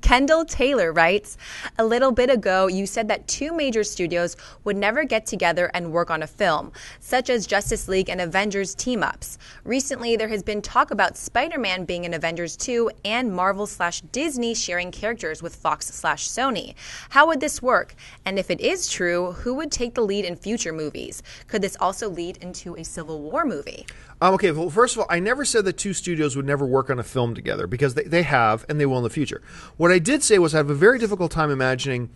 Kendall Taylor writes, a little bit ago, you said that two major studios would never get together and work on a film, such as Justice League and Avengers team-ups. Recently, there has been talk about Spiderman being in Avengers 2 and Marvel/Disney sharing characters with Fox/Sony. How would this work? And if it is true, who would take the lead in future movies? Could this also lead into a Civil War movie? Okay, well, first of all, I never said that two studios would never work on a film together, because they have, and they will in the future. What I did say was I have a very difficult time imagining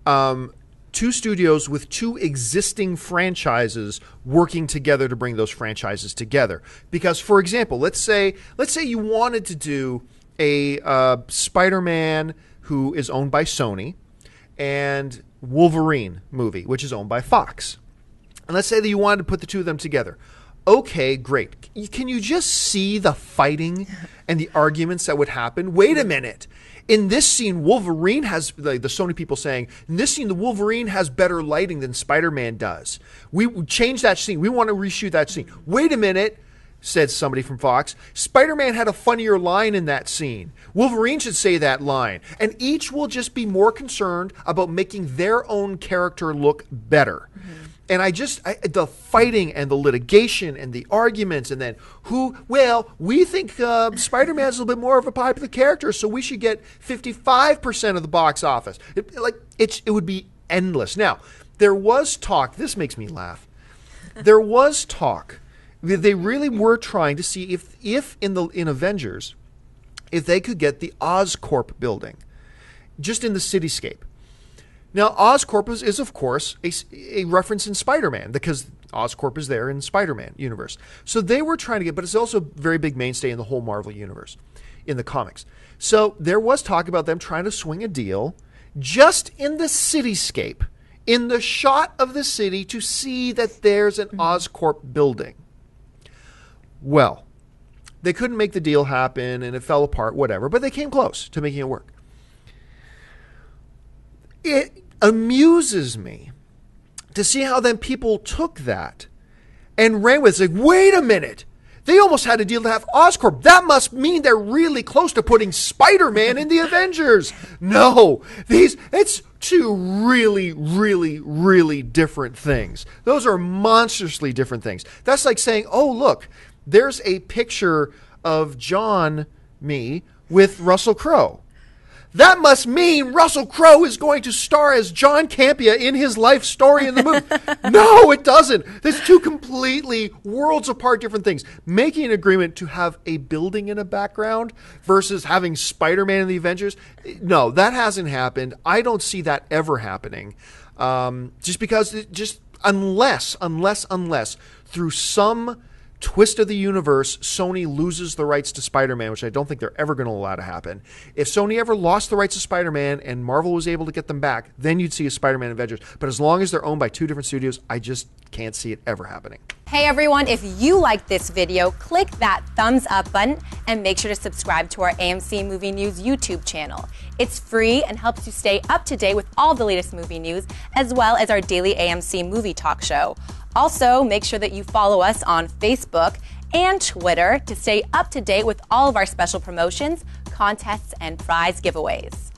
two studios with two existing franchises working together to bring those franchises together. Because, for example, let's say you wanted to do a Spider-Man who is owned by Sony and Wolverine movie, which is owned by Fox. And let's say that you wanted to put the two of them together. Okay, great. Can you just see the fighting and the arguments that would happen? Wait a minute. In this scene, Wolverine has, like the Sony people saying, in this scene, the Wolverine has better lighting than Spider-Man does. We changed that scene. We want to reshoot that scene. Wait a minute, said somebody from Fox. Spider-Man had a funnier line in that scene. Wolverine should say that line. And each will just be more concerned about making their own character look better. Mm-hmm. And the fighting and the litigation and the arguments, and then we think Spider-Man's a little bit more of a popular character, so we should get 55% of the box office. It would be endless. Now, there was talk, this makes me laugh. There was talk, they really were trying to see if in Avengers, if they could get the Oscorp building, just in the cityscape. Now, Oscorp is of course, a reference in Spider-Man, because Oscorp is there in Spider-Man universe. So they were trying to get, but it's also a very big mainstay in the whole Marvel universe, in the comics. So there was talk about them trying to swing a deal just in the cityscape, in the shot of the city, to see that there's an Oscorp building. Well, they couldn't make the deal happen, and it fell apart, whatever, but they came close to making it work. It amuses me to see how then people took that and ran with it. It's like, wait a minute. They almost had a deal to have Oscorp. That must mean they're really close to putting Spider-Man in the Avengers. No, it's two really, really, really different things. Those are monstrously different things. That's like saying, oh, look, there's a picture of me with Russell Crowe. That must mean Russell Crowe is going to star as John Campea in his life story in the movie. No, it doesn't. There's two completely worlds apart different things. Making an agreement to have a building in a background versus having Spider-Man in the Avengers, no, that hasn't happened. I don't see that ever happening. Unless through some twist of the universe, Sony loses the rights to Spider-Man, which I don't think they're ever going to allow to happen. If Sony ever lost the rights to Spider-Man and Marvel was able to get them back, then you'd see a Spider-Man Avengers. But as long as they're owned by two different studios, I just can't see it ever happening. Hey everyone, if you liked this video, click that thumbs up button and make sure to subscribe to our AMC Movie News YouTube channel. It's free and helps you stay up to date with all the latest movie news, as well as our daily AMC movie talk show. Also, make sure that you follow us on Facebook and Twitter to stay up to date with all of our special promotions, contests, and prize giveaways.